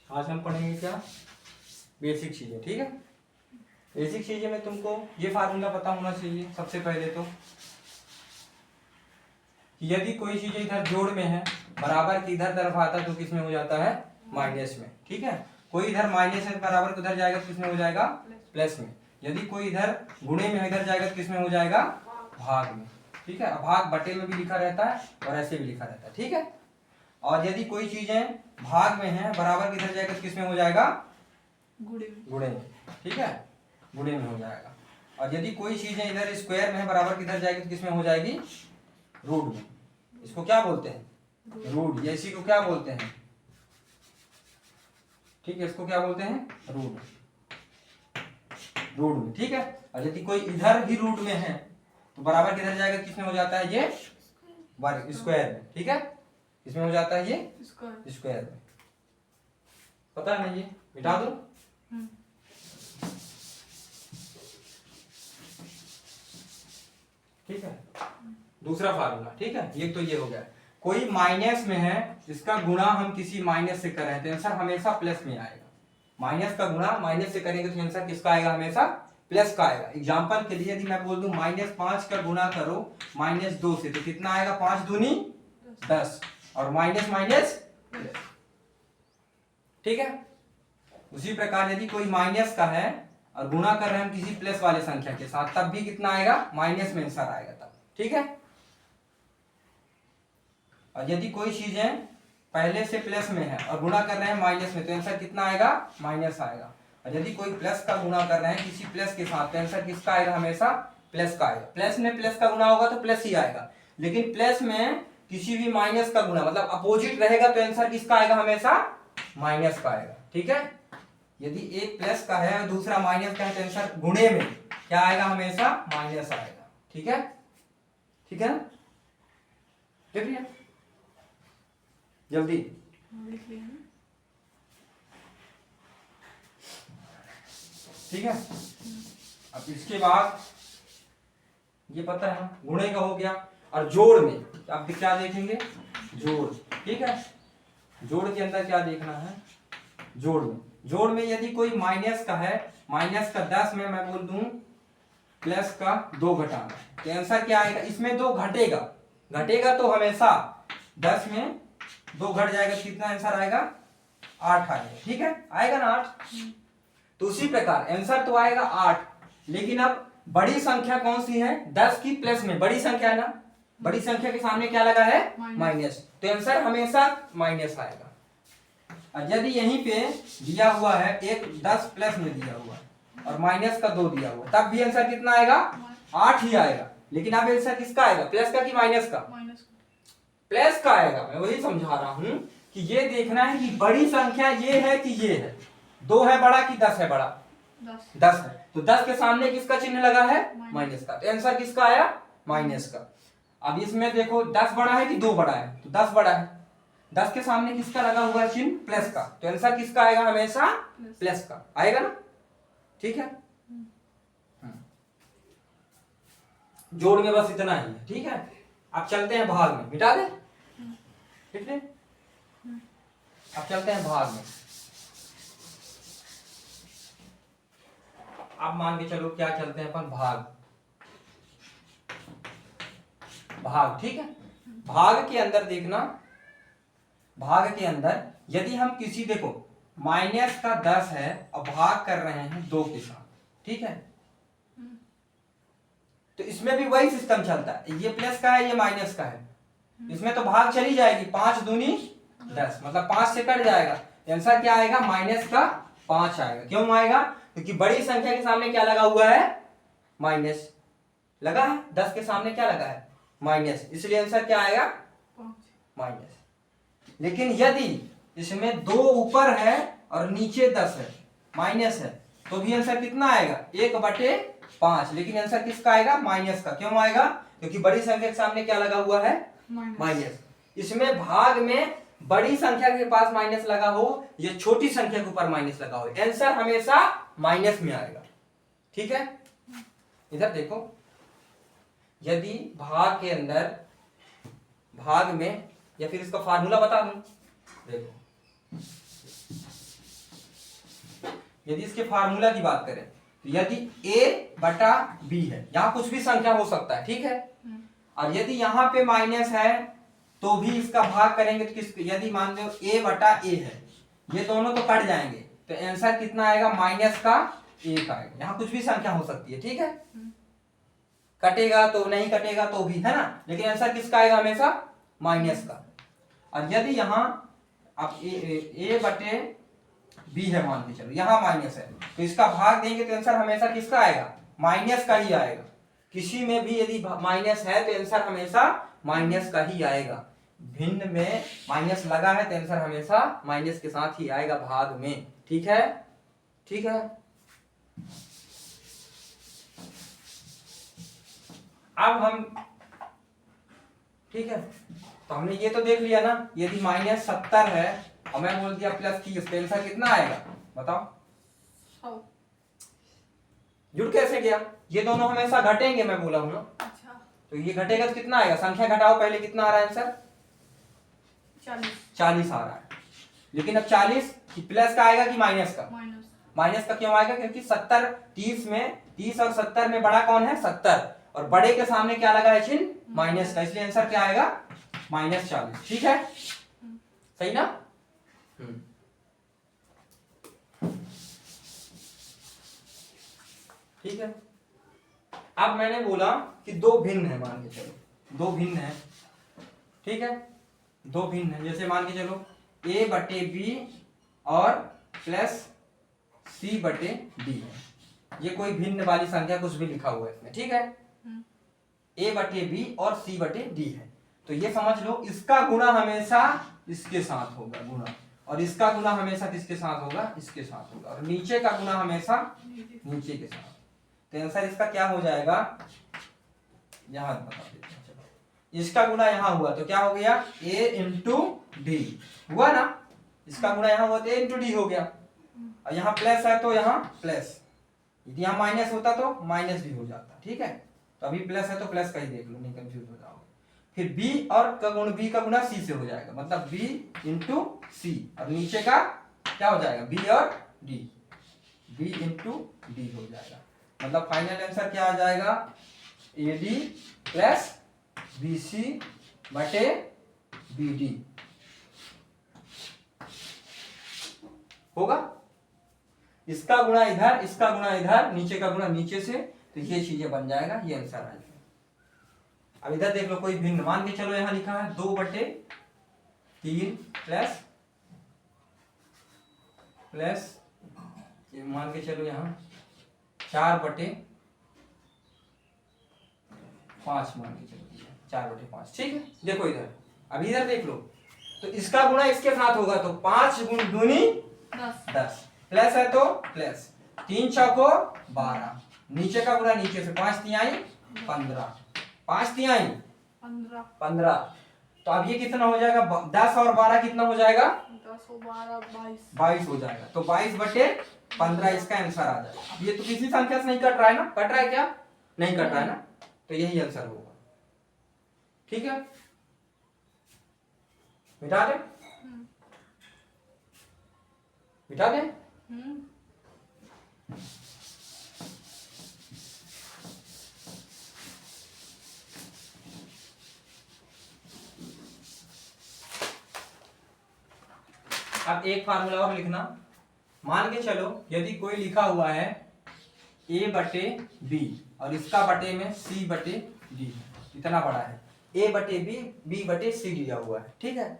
आज हम पढ़ेंगे क्या, बेसिक चीजें। ठीक है, बेसिक चीजें में तुमको ये फार्मूला पता होना चाहिए सबसे पहले तो, कि यदि कोई चीज इधर जोड़ में है बराबर की इधर तरफ आता तो किस में हो जाता है, माइनस में। ठीक है, कोई इधर माइनस है बराबर को उधर जाएगा तो किस में हो जाएगा, प्लस में। यदि कोई इधर गुणे में इधर जाएगा तो किस में हो जाएगा, भाग में। ठीक है, भाग बटे में भी लिखा रहता है और ऐसे भी लिखा रहता है। ठीक है, और यदि कोई चीजें भाग में है बराबर किधर जाएगा तो किस में हो जाएगा, गुणे में। ठीक है, गुणे में हो जाएगा। और यदि कोई चीजें इधर स्क्वायर में है बराबर किधर जाएगी तो किस में हो जाएगी, रूट में। इसको क्या बोलते हैं, रूट। या इसी को क्या बोलते हैं, ठीक है, इसको क्या बोलते हैं, रूट। रूट में। ठीक है, और यदि कोई इधर ही रूट में है तो बराबर किधर जाएगा, किस में हो जाता है, ये वर्ग, स्क्वायर में। ठीक है, इसमें हो जाता है ये स्क्वायर में। पता है ना, ये मिटा दो। ठीक है, दूसरा फार्मूला। ठीक है, ये तो ये हो गया। कोई माइनस में है, इसका गुणा हम किसी माइनस से कर रहे हैं तो आंसर हमेशा प्लस में आएगा। माइनस का गुणा माइनस से करेंगे तो आंसर किसका आएगा, हमेशा प्लस का आएगा। एग्जांपल के लिए यदि मैं बोल दूं -5 का गुणा करो -2 से तो कितना आएगा, 5 दूनी 10 और माइनस माइनस। ठीक है, उसी प्रकार यदि कोई माइनस का है और गुणा कर रहे हैं हम किसी प्लस वाले संख्या के साथ तब भी कितना आएगा, माइनस में आंसर आएगा तब। ठीक है, और यदि कोई चीजें पहले से प्लस में है और गुणा कर रहे हैं माइनस में तो आंसर कितना आएगा, माइनस आएगा। और यदि कोई प्लस का गुणा कर रहे हैं किसी प्लस के साथ तो आंसर किसका आएगा, हमेशा प्लस का आएगा। प्लस में प्लस का गुणा होगा तो प्लस ही आएगा, लेकिन प्लस में किसी भी माइनस का गुणा मतलब अपोजिट रहेगा तो आंसर किसका आएगा, हमेशा माइनस का आएगा। ठीक है, यदि एक प्लस का है और दूसरा माइनस का है तो आंसर गुणे में क्या आएगा, हमेशा माइनस आएगा। ठीक है, ठीक है, देख लिया जल्दी। ठीक है, अब इसके बाद ये पता है गुणे का हो गया। और जोड़ में अब क्या देखेंगे, जोड़। ठीक है, जोड़ के अंदर क्या देखना है, जोड़ में। जोड़ में यदि कोई माइनस का है, माइनस का 10 में मैं बोल दूं प्लस का 2 घटाना तो आंसर क्या आएगा, इसमें 2 घटेगा, घटेगा तो हमेशा 10 में 2 घट जाएगा, कितना आंसर आएगा, 8 आएगा। ठीक है, आएगा ना 8। तो उसी प्रकार आंसर तो आएगा 8, लेकिन अब बड़ी संख्या कौन सी है, 10 की प्लस में बड़ी संख्या है ना, बड़ी संख्या के सामने क्या लगा है, माइनस, तो आंसर हमेशा माइनस आएगा। और यदि यहीं पे दिया हुआ है एक 10 प्लस में दिया हुआ है और माइनस का 2 दिया हुआ तब भी आंसर कितना आएगा, 8 ही आएगा। लेकिन अब आंसर किसका आएगा, प्लस का कि माइनस का, प्लस का आएगा। मैं वही समझा रहा हूं कि ये देखना है कि बड़ी संख्या ये है कि ये है, 2 है बड़ा कि 10 है बड़ा, 10 है, तो 10 के सामने किसका चिन्ह लगा है, माइनस का, तो आंसर किसका आया, माइनस का। अब इसमें देखो 10 बड़ा है कि 2 बड़ा है, तो 10 बड़ा है, 10 के सामने किसका लगा हुआ है चिन्ह, प्लस का, तो आंसर किसका आएगा, हमेशा प्लस का आएगा ना। ठीक है, जोड़ में बस इतना ही है। ठीक है, अब चलते हैं भाग में, मिटा दे। ठीक है, अब चलते हैं भाग में। अब मान के चलो क्या चलते हैं अपन, भाग। भाग, ठीक है, भाग के अंदर देखना, भाग के अंदर यदि हम किसी, देखो माइनस का 10 है और भाग कर रहे हैं 2 के साथ। ठीक है, तो इसमें भी वही सिस्टम चलता है, ये प्लस का है ये माइनस का है, इसमें तो भाग चली जाएगी, 5 दूनी 10 मतलब 5 से कट जाएगा, आंसर क्या आएगा, माइनस का 5 आएगा। क्यों आएगा, क्योंकि बड़ी संख्या के सामने क्या लगा हुआ है, माइनस लगा है, 10 के सामने क्या लगा है, माइनस, इसलिए आंसर क्या आएगा, माइनस। लेकिन यदि इसमें 2 ऊपर है और नीचे 10 है, माइनस है, तो भी आंसर कितना आएगा, 1/5, लेकिन आंसर किसका आएगा, माइनस का। क्यों आएगा, क्योंकि बड़ी संख्या के सामने क्या लगा हुआ है, माइनस। इसमें भाग में बड़ी संख्या के पास माइनस लगा हो या छोटी संख्या के ऊपर माइनस लगा हो, आंसर हमेशा माइनस में आएगा। ठीक है, इधर देखो, यदि भाग के अंदर, भाग में, या फिर इसका फार्मूला बता दूं, देखो यदि इसके फार्मूला की बात करें तो यदि a बटा b है, यहाँ कुछ भी संख्या हो सकता है, ठीक है, और यदि यहाँ पे माइनस है तो भी इसका भाग करेंगे तो किस, यदि मान लो a बटा a है, ये दोनों तो कट जाएंगे तो आंसर कितना आएगा, माइनस का 1 आएगा। यहाँ कुछ भी संख्या हो सकती है, ठीक है, कटेगा तो नहीं कटेगा तो भी, है ना, लेकिन आंसर किसका आएगा, हमेशा माइनस का। और यदि यहाँ अब a बटे b है, मान के चलो यहाँ माइनस है, तो इसका भाग देंगे तो आंसर हमेशा किसका आएगा, माइनस का ही आएगा। किसी में भी यदि माइनस है तो आंसर हमेशा माइनस का ही आएगा। भिन्न में माइनस लगा है तो आंसर हमेशा माइनस के साथ ही आएगा भाग में, ठीक है, ठीक है। अब हम, ठीक है, तो हमने ये तो देख लिया ना, यदि -70 है और मैं बोल दिया +30 तो आंसर कितना आएगा, बताओ। जुड़ कैसे गया, ये दोनों हमेशा घटेंगे, मैं बोला हूं ना। अच्छा। तो ये घटेगा तो कितना आएगा, संख्या घटाओ पहले, कितना आ रहा है आंसर, 40 आ रहा है। लेकिन अब 40 प्लस का आएगा कि माइनस का, माइनस का क्यों आएगा, क्योंकि 70 30 में, 30 और 70 में बड़ा कौन है, 70, और बड़े के सामने क्या लगा है चिन्ह, माइनस का, इसलिए आंसर क्या आएगा, -40, ठीक है, सही ना। ठीक है। अब मैंने बोला कि दो भिन्न है, मान के चलो दो भिन्न है, ठीक है, दो भिन्न है, जैसे मान के चलो a बटे b और प्लस c बटे d है, ये कोई भिन्न वाली संख्या कुछ भी लिखा हुआ है इसमें, ठीक है, a बटे b और c बटे d है, तो ये समझ लो इसका गुणा हमेशा इसके साथ होगा, गुणा, और इसका गुणा हमेशा किसके साथ होगा, इसके साथ होगा, और नीचे का गुणा हमेशा नीचे के साथ। तो आंसर इसका क्या हो जाएगा, यहां बता देते हैं, चलो इसका गुणा यहां हुआ तो क्या हो गया, a इंटू डी हुआ ना, इसका गुणा यहां हुआ तो a इंटू डी हो गया, और यहाँ प्लस है तो यहाँ प्लस, यदि यहाँ माइनस होता तो माइनस भी हो जाता, ठीक है, तो अभी प्लस है तो प्लस का ही देख लो, नहीं कंफ्यूज हो जाओगे। फिर b और का गुण, b का गुणा c से हो जाएगा, मतलब b इंटू सी, और नीचे का क्या हो जाएगा, b और d, b इंटू डी हो जाएगा, मतलब फाइनल आंसर क्या आ जाएगा, AD प्लस BC बटे BD होगा। इसका गुणा इधर, इसका गुणा इधर, नीचे का गुणा नीचे से, तो ये चीजें बन जाएगा, ये आंसर आ जाएगा। अब इधर देख लो कोई भिन्न, मान के चलो यहां लिखा है 2/3 प्लस मान के चलो यहां 4/5 मान के चलो 4/5, ठीक है। देखो इधर, अब इधर देख लो, तो इसका गुणा इसके साथ होगा तो 5 गुण दूनी 10, प्लस है तो प्लस, 3 चौको 12, नीचे का गुणा नीचे से, 5 तिहाई 15, 5 तिहाई 15, तो अब ये कितना हो जाएगा, 10 और 12 कितना हो जाएगा, 10 और 12 22 हो जाएगा, तो 22/15 इसका आंसर आ जाएगा। अब ये तो किसी संख्या से नहीं कट रहा है ना, कट रहा है क्या, नहीं कट रहा है ना, तो यही आंसर होगा, ठीक है, मिटा दे, मिटा दे। अब एक फार्मूला और लिखना, मान के चलो यदि कोई लिखा हुआ है a बटे b और इसका बटे में c बटे d, इतना बड़ा है, a बटे b, b बटे c दिया हुआ है, ठीक है,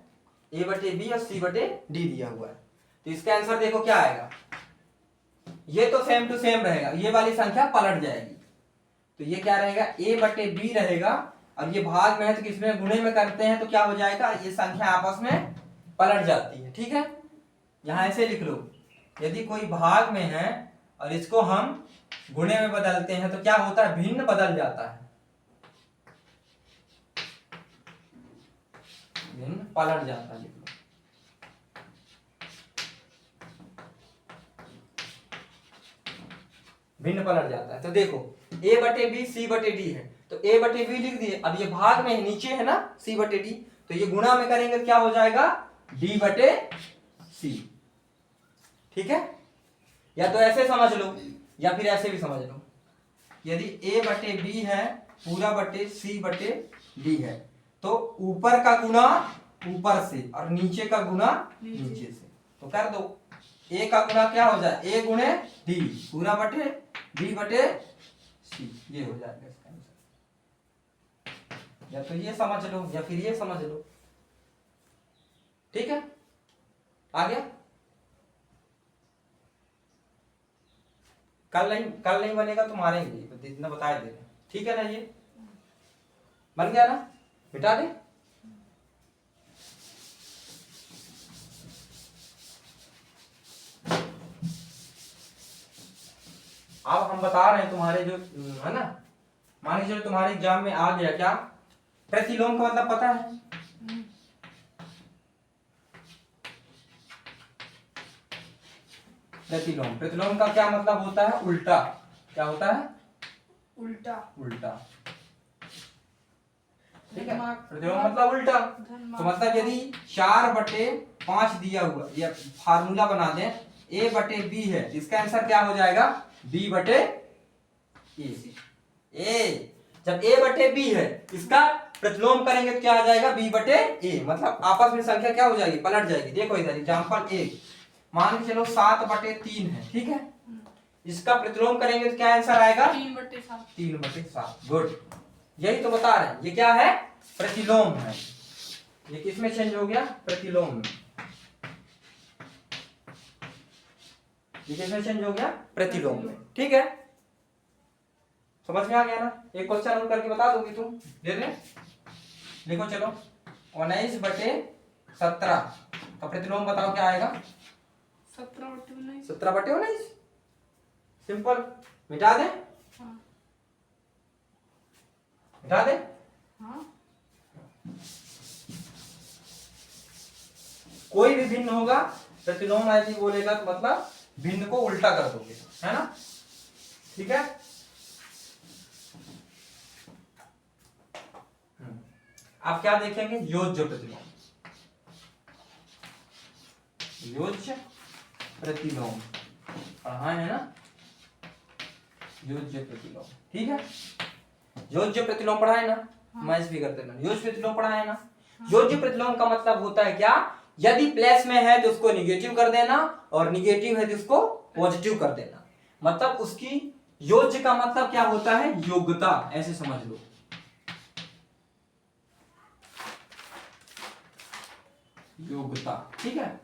a बटे b और c बटे d दिया हुआ है, तो इसका आंसर देखो क्या आएगा, ये तो सेम टू सेम रहेगा, ये वाली संख्या पलट जाएगी, तो ये क्या रहेगा, a बटे b रहेगा, और ये भाग में है तो किसमें गुणे में करते हैं तो क्या हो जाएगा, ये संख्या आपस में पलट जाती है, ठीक है। यहां ऐसे लिख लो, यदि कोई भाग में है और इसको हम गुणे में बदलते हैं तो क्या होता है, भिन्न बदल जाता है, भिन्न पलट जाता है, लिख लो। भिन्न पलट जाता है, तो देखो a बटे b c बटे d है, तो a बटे b लिख दिए, अब ये भाग में नीचे है ना c बटे d, तो ये गुणा में करेंगे तो क्या हो जाएगा, d बटे c, ठीक है। या तो ऐसे समझ लो या फिर ऐसे भी समझ लो। यदि a बटे b है पूरा बटे c बटे d है तो ऊपर का गुना ऊपर से और नीचे का गुना नीचे से, तो कर दो। a का गुना क्या हो जाए, a गुणे d पूरा बटे b बटे c, ये हो जाएगा इसका आंसर। या तो ये समझ लो या फिर ये समझ लो, ठीक है। आ गया? कल नहीं बनेगा तो मारेंगे, तो इतना बता दे रहे, ठीक है ना। ये बन गया ना, मिटा दे। अब हम बता रहे हैं तुम्हारे जो है ना, मान लीजिए तुम्हारे एग्जाम में आ गया क्या, प्रतिलोम का मतलब पता है? प्रतिलोम का क्या मतलब होता है, उल्टा। क्या होता है? उल्टा। ठीक है, प्रतिलोम मतलब उल्टा। तो मतलब यदि 4/5 दिया हुआ, ये फार्मूला बना दें, a बटे b है, इसका आंसर क्या हो जाएगा, b बटे a। जब a बटे b है इसका प्रतिलोम करेंगे तो क्या आ जाएगा, b बटे a, मतलब आपस में संख्या क्या हो जाएगी, पलट जाएगी। देखो इधर एग्जांपल 1, मान के चलो 7/3 है, ठीक है। इसका प्रतिलोम करेंगे तो क्या आंसर आएगा, 3/7। गुड, यही तो बता रहे हैं। ये क्या है, प्रतिलोम है। ये किसमें चेंज हो गया, प्रतिलोम में। ये किसमें चेंज हो गया, प्रतिलोम में, ठीक है। समझ में आ गया ना। एक क्वेश्चन और करके बता दोगी तुम, दे दे। लिखो चलो, 19/17 का प्रतिलोम बताओ क्या आएगा, 17/19। सिंपल, मिटा दे। हाँ। मिटा दे। हाँ। कोई भी भिन्न होगा प्रतिलोम यदि बोलेगा तो मतलब भिन्न को उल्टा कर दोगे, है ना, ठीक है। आप क्या देखेंगे, योज्य प्रतिलोम। योज्य प्रतिलोम पढ़ा है ना, योज्य प्रतिलोम, ठीक है। योज्य प्रतिलोम पढ़ा है ना, मैं भी कर देना। योज्य प्रतिलोम पढ़ा है ना। योज्य प्रतिलोम का मतलब होता है क्या, यदि प्लस में है तो उसको निगेटिव कर देना और निगेटिव है तो उसको पॉजिटिव कर देना। मतलब उसकी योज्य का मतलब क्या होता है, योग्यता, ऐसे समझ लो। योग्यता, ठीक है।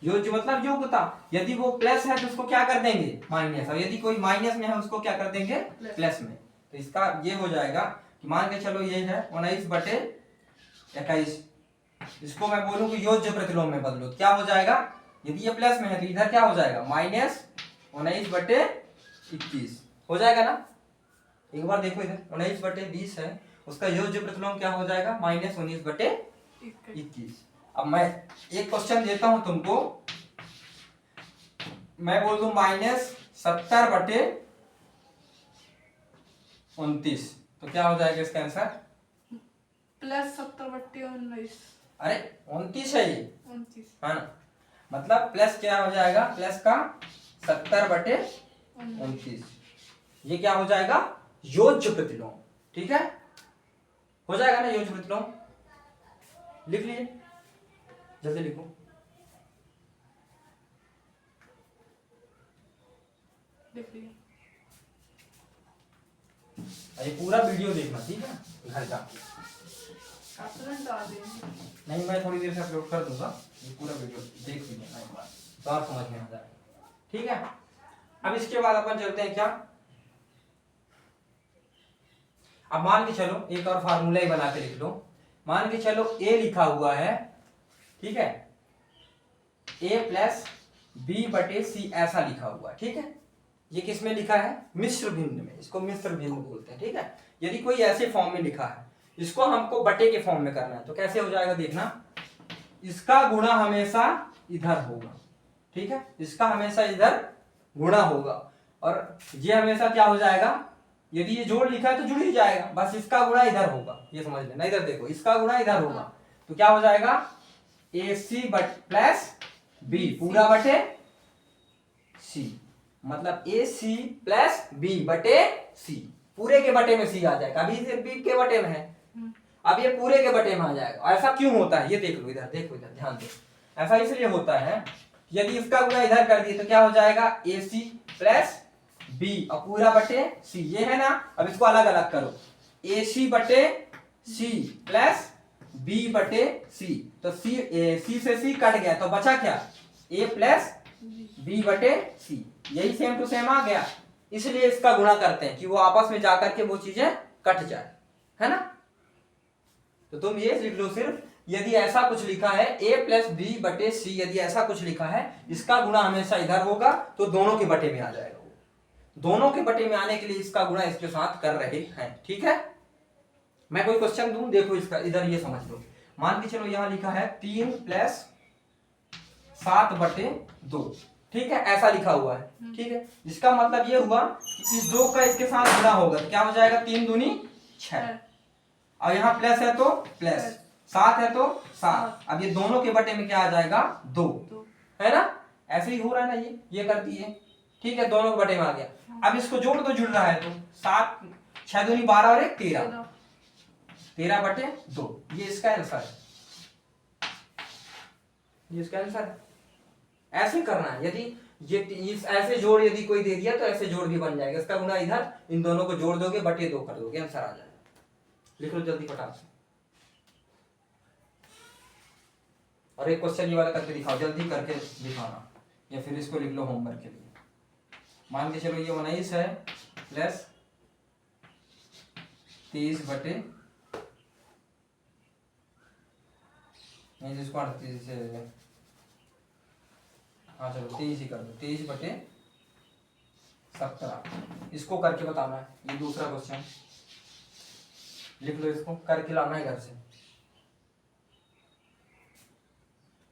योज्य मतलब योग्यता। यदि वो प्लस है तो उसको क्या कर देंगे, माइनस, और यदि कोई माइनस में है उसको क्या कर देंगे, प्लस में। तो इसका ये हो जाएगा कि मान के चलो ये है 19/21, इसको मैं बोलूं कि योज्य प्रतिलोम में बदलो तो क्या हो जाएगा, यदि ये प्लस में है तो इधर क्या हो जाएगा, -19/21 हो जाएगा ना। एक बार देखो इधर 19/20 है, उसका योज्य प्रतिलोम क्या हो जाएगा, -19/21। अब मैं एक क्वेश्चन देता हूं तुमको, मैं बोल दूं -70/29, तो क्या हो जाएगा इसका आंसर, +70/19। अरे 29 है ये, 29 है ना, मतलब प्लस क्या हो जाएगा, प्लस का 70/29, ये क्या हो जाएगा, योज्य प्रतिलोम, ठीक है। हो जाएगा ना योज्य प्रतिलोम, लिख लीजिए, जल्दी लिखो। ये पूरा वीडियो देखना, ठीक है, घर का। नहीं, मैं थोड़ी देर से अपलोड कर दूंगा, ये पूरा वीडियो देख लीजिए एक बार, तो आप समझ में आ जाएगा, ठीक है। अब इसके बाद अपन चलते हैं क्या, अब मान के चलो एक और फार्मूला ही बना के लिख लो। मान के चलो a लिखा हुआ है, ठीक है, a + b/c ऐसा लिखा हुआ है, ठीक है। ये किस में लिखा है, मिश्र भिन्न में, इसको मिश्र भिन्न बोलते हैं, ठीक है। यदि कोई ऐसे फॉर्म में लिखा है, इसको हमको बटे के फॉर्म में करना है, तो कैसे हो जाएगा देखना, इसका गुणा हमेशा इधर होगा, ठीक है, इसका हमेशा इधर गुणा होगा, और ये हमेशा क्या हो जाएगा, यदि ये जोड़ लिखा है तो जुड़ ही जाएगा, बस इसका गुणा इधर होगा, ये समझ लेना। इधर देखो, इसका गुणा इधर होगा, तो क्या हो जाएगा, AC + B पूरा बटे सी, मतलब ए सी प्लस बी बटे सी, पूरे के बटे में सी आ जाएगा, अभी सिर्फ बी के बटे में है, अब ये पूरे के बटे में आ जाएगा। ऐसा क्यों होता है ये देख लो, इधर देखो, इधर ध्यान दो। ऐसा इसलिए होता है यदि इसका गुणा इधर कर दिए तो क्या हो जाएगा, ए सी प्लस बी और पूरा बटे सी, ये है ना। अब इसको अलग अलग करो, ए सी बटे सी प्लस बी बटे सी, तो सी से सी कट गया तो बचा क्या, ए प्लस बी बटे सी, यही सेम टू सेम आ गया। इसलिए इसका गुणा करते हैं कि वो आपस में जाकर के वो चीजें कट जाए, है ना। तो तुम ये लिख लो सिर्फ, यदि ऐसा कुछ लिखा है a प्लस बी बटे सी, यदि ऐसा कुछ लिखा है, इसका गुणा हमेशा इधर होगा तो दोनों के बटे में आ जाएगा। दोनों के बटे में आने के लिए इसका गुणा इसके साथ कर रहे हैं, ठीक है। मैं कोई क्वेश्चन दूं, देखो इसका, इधर ये समझ लो। मान के चलो यहां लिखा है 3 प्लस 7 बटे 2, ठीक है, ऐसा लिखा हुआ है, ठीक है। जिसका मतलब ये हुआ कि इस 2 का इसके साथ गुणा होगा तो क्या हो जाएगा, 3 दूनी 6, और यहाँ प्लस है तो प्लस, 7 है तो 7, अब ये दोनों के बटे में क्या आ जाएगा, 2, है ना। ऐसे ही हो रहा है ना, ये कर दिए, ठीक है, दोनों के बटे में आ गया। अब इसको जोड़ तो जुड़ रहा है, तो 7 6 दूनी 12 और 1 13, 13 बटे 2, ये इसका आंसर है, ये इसका आंसर है। ऐसे करना है, यदि ये ऐसे जोड़ यदि कोई दे दिया तो ऐसे जोड़ भी बन जाएगा, इसका गुणा इधर इन दोनों को जोड़ दोगे बटे 2 कर दोगे, आंसर आ जाएगा। लिख लो जल्दी फटाफट से, और एक क्वेश्चन ये वाला करके दिखाओ, जल्दी करके दिखाना, या फिर इसको लिख लो होमवर्क के लिए। मान के चलो ये 19 है प्लस 23 बटे, नहीं जिसको 38 से, हाँ चलो 23 ही कर दो, 23 बटे 17, इसको करके बताना है। ये दूसरा क्वेश्चन लिख लो, इसको करके लाना है घर से।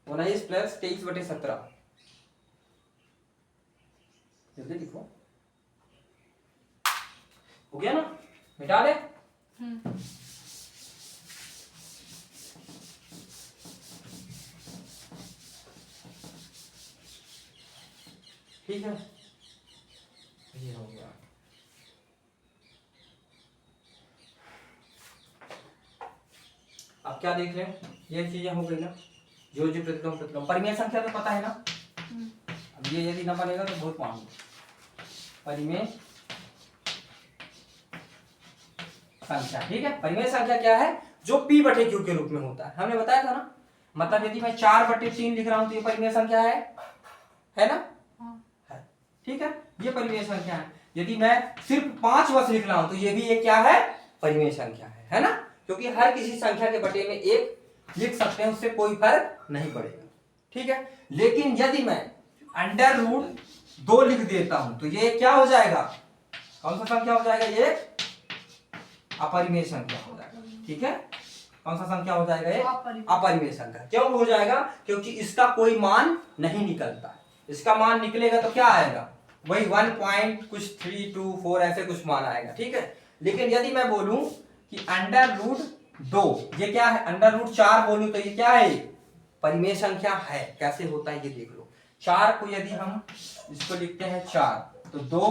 19 प्लस 23 बटे 17, जल्दी लिखो, हो गया ना, मिटा दे। ठीक है, ये हो गया। अब क्या देख रहे हैं, ये चीजें हो गई ना, जो जो प्रतिलोम प्रतिलोम, परिमेय संख्या तो पता है ना। अब ये यदि ना बनेगा तो बहुत मांगो, परिमेय संख्या, ठीक है। परिमेय संख्या क्या है, जो p बटे q के रूप में होता है, हमने बताया था ना। मतलब यदि मैं 4 बटे 3 लिख रहा हूं तो ये परिमेय संख्या है ना, है, ठीक है, ये परिमेय संख्या है। यदि मैं सिर्फ 5 वर्ष लिख रहा हूं तो ये भी एक क्या है, परिमेय संख्या है ना, क्योंकि हर किसी संख्या के बटे में एक लिख सकते हैं, उससे कोई फर्क नहीं पड़ेगा, ठीक है। लेकिन यदि मैं अंडर रूट 2 लिख देता हूं तो ये क्या हो जाएगा, कौन सा संख्या हो जाएगा, ये अपरिमेय संख्या हो जाएगा, ठीक है। कौन सा संख्या हो जाएगा, ये अपरिमेय संख्या। क्यों हो जाएगा, क्योंकि इसका कोई मान नहीं निकलता, इसका मान निकलेगा तो क्या आएगा, वही 1.324 ऐसे कुछ मान आएगा, ठीक है। लेकिन यदि मैं बोलूं कि अंडर रूट 2, ये क्या है, अंडर रूट 4 बोलूं तो ये क्या है, परिमेय संख्या है। कैसे होता है ये देख लो, 4 को यदि हम इसको लिखते हैं 4 तो 2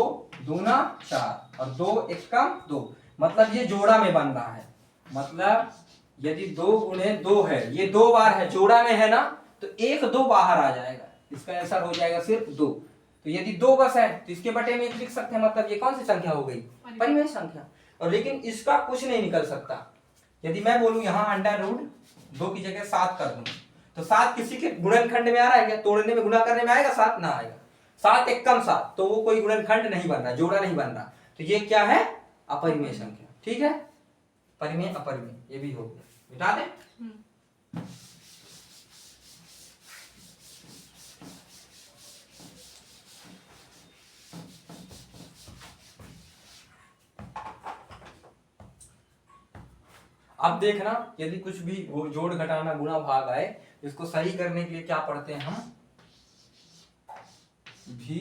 दूना 4 और 2 एकम 2, मतलब ये जोड़ा में बन रहा है। मतलब यदि 2 गुणे 2 है, ये 2 बार है, जोड़ा में है ना, तो 1 2 बाहर आ जाएगा, इसका आंसर हो जाएगा सिर्फ 2। तो यदि 2 बस है तो इसके बटे में 1 लिख सकते हैं, मतलब ये कौन सी संख्या हो गई, परिमेय संख्या। और लेकिन इसका कुछ नहीं निकल सकता। यदि मैं बोलूं यहां अंडर रूट 2 की जगह 7 कर दूं तो 7 किसी के गुणनखंड में आ रहा है क्या, तोड़ने में गुणा करने में आएगा 7, ना आएगा। 7 एकम 7, तो वो कोई गुणनखंड नहीं बन रहा, जोड़ा नहीं बन रहा, तो ये क्या है, अपरिमेय संख्या, ठीक है। परिमेय अपरिमेय ये भी हो गया, मिटा दे। अब देखना, यदि कुछ भी जोड़ घटाना गुणा भाग आए, इसको सही करने के लिए क्या पढ़ते हैं हम, भी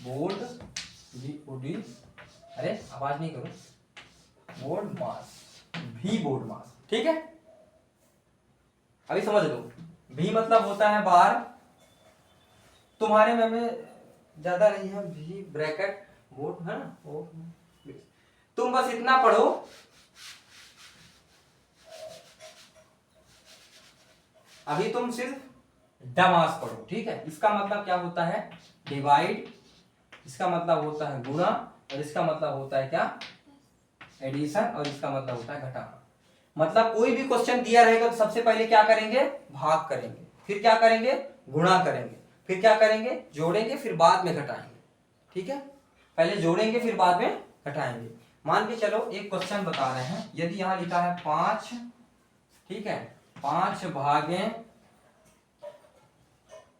बोर्ड भी ओडी, अरे आवाज नहीं करो, बोर्ड मास, भी बोर्ड मास, ठीक है। अभी समझ लो, भी मतलब होता है बार, तुम्हारे में ज्यादा नहीं है, भी ब्रैकेट बोर्ड है ना वो। तुम बस इतना पढ़ो, अभी तुम सिर्फ डमास पढ़ो, ठीक है। इसका मतलब क्या होता है, डिवाइड, इसका मतलब होता है गुणा, और इसका मतलब होता है क्या, एडिशन, और इसका मतलब होता है घटाना। मतलब कोई भी क्वेश्चन दिया रहेगा तो सबसे पहले क्या करेंगे, भाग करेंगे, फिर क्या करेंगे, गुणा करेंगे, फिर क्या करेंगे, जोड़ेंगे, फिर बाद में घटाएंगे, ठीक है। पहले जोड़ेंगे फिर बाद में घटाएंगे। मान के चलो एक क्वेश्चन बता रहे हैं, यदि यहां लिखा है 5, ठीक है, 5 भागे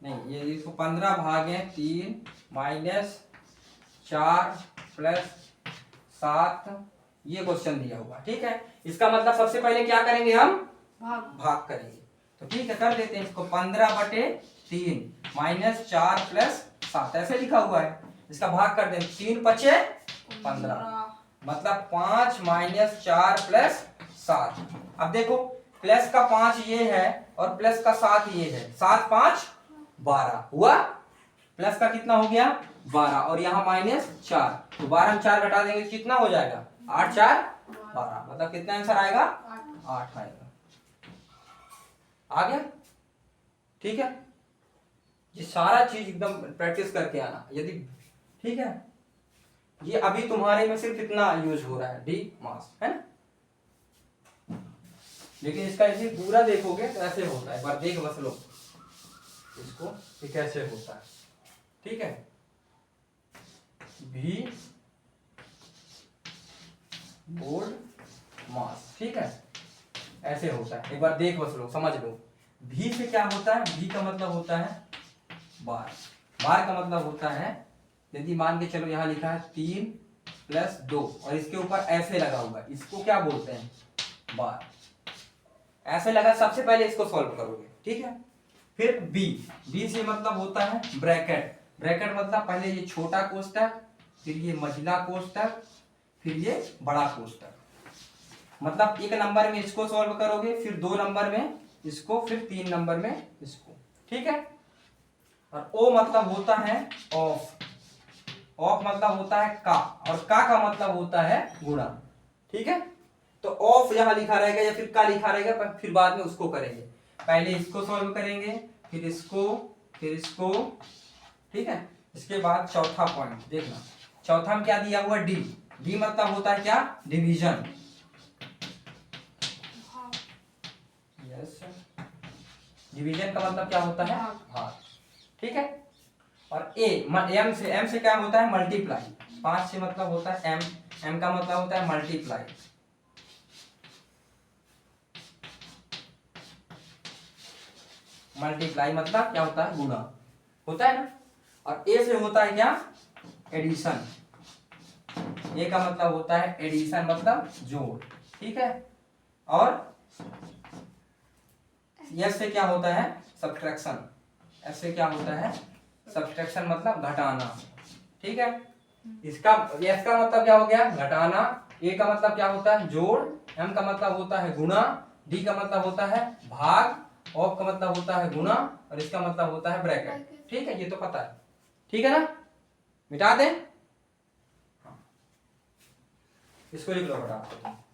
नहीं, ये इसको 15 भागे 3 माइनस 4 प्लस 7, ये क्वेश्चन दिया हुआ, ठीक है। इसका मतलब सबसे पहले क्या करेंगे, हम भाग करेंगे। तो ठीक है, कर देते हैं इसको, 15/3 माइनस 4 प्लस 7 ऐसे लिखा हुआ है, इसका भाग कर देंगे, 3 5 15, मतलब 5 माइनस 4 प्लस 7। अब देखो प्लस का 5 ये है और प्लस का 7 ये है, 7 5 12 हुआ, प्लस का कितना हो गया 12, और यहाँ माइनस 4, तो 12 में 4 घटा देंगे कितना हो जाएगा, 8 4 12, मतलब कितना आंसर आएगा, 8 आएगा। आ गया, ठीक है। ये सारा चीज एकदम प्रैक्टिस करके आना, यदि ठीक है। ये अभी तुम्हारे में सिर्फ इतना यूज हो रहा है, डी मास, है ना, लेकिन इसका यदि पूरा देखोगे तो ऐसे होता है, एक बार देख बस लो इसको, ये कैसे होता है, ठीक है। भी बोर्ड मास, ठीक है, ऐसे होता है, एक बार देख बस लो, समझ लो। भी से क्या होता है, भी का मतलब होता है बार, बार का मतलब होता है, यदि मान के चलो यहाँ लिखा है 3 प्लस 2 और इसके ऊपर ऐसे लगा हुआ है, इसको क्या बोलते हैं, बार। ऐसे लगा, सबसे पहले इसको सॉल्व करोगे, ठीक है। फिर बी, बी से मतलब होता है ब्रैकेट, ब्रैकेट मतलब पहले ये छोटा कोष्टक, फिर ये मझिला कोष्टक, फिर ये बड़ा कोष्टक, मतलब 1 नंबर में इसको सॉल्व करोगे, फिर 2 नंबर में इसको, फिर 3 नंबर में इसको, ठीक है। और ओ मतलब होता है ऑफ, ऑफ मतलब होता है का, और का मतलब होता है गुणा, ठीक है। तो ऑफ यहां लिखा रहेगा या फिर का लिखा रहेगा, पर फिर बाद में उसको करेंगे, पहले इसको सॉल्व करेंगे, फिर इसको, फिर इसको, ठीक है। इसके बाद चौथा पॉइंट देखना, चौथा में क्या दिया हुआ, डी, डी मतलब होता है क्या, डिवीजन, यस, डिवीजन का मतलब क्या होता है, भाग, ठीक है। और ए, एम से, एम से क्या होता है, मल्टीप्लाई, 5 से मतलब होता है एम, एम का मतलब होता है मल्टीप्लाई, मल्टीप्लाई मतलब क्या होता है, गुणा होता है ना। और ए से होता है क्या, एडिशन, ए का मतलब होता है एडिशन मतलब जोड़, ठीक है। और एस से क्या होता है, सब्ट्रैक्शन, एस से क्या होता है, सब्ट्रैक्शन मतलब घटाना, ठीक है। इसका एस का मतलब क्या हो गया, घटाना, ए का मतलब क्या होता है, जोड़, एम का मतलब होता है गुणा, डी का मतलब होता है भाग, ऑफ का मतलब होता है गुणा, और इसका मतलब होता है ब्रैकेट, ठीक है। ये तो पता है, ठीक है ना, मिटा दें, इसको लिख लो फटाफट।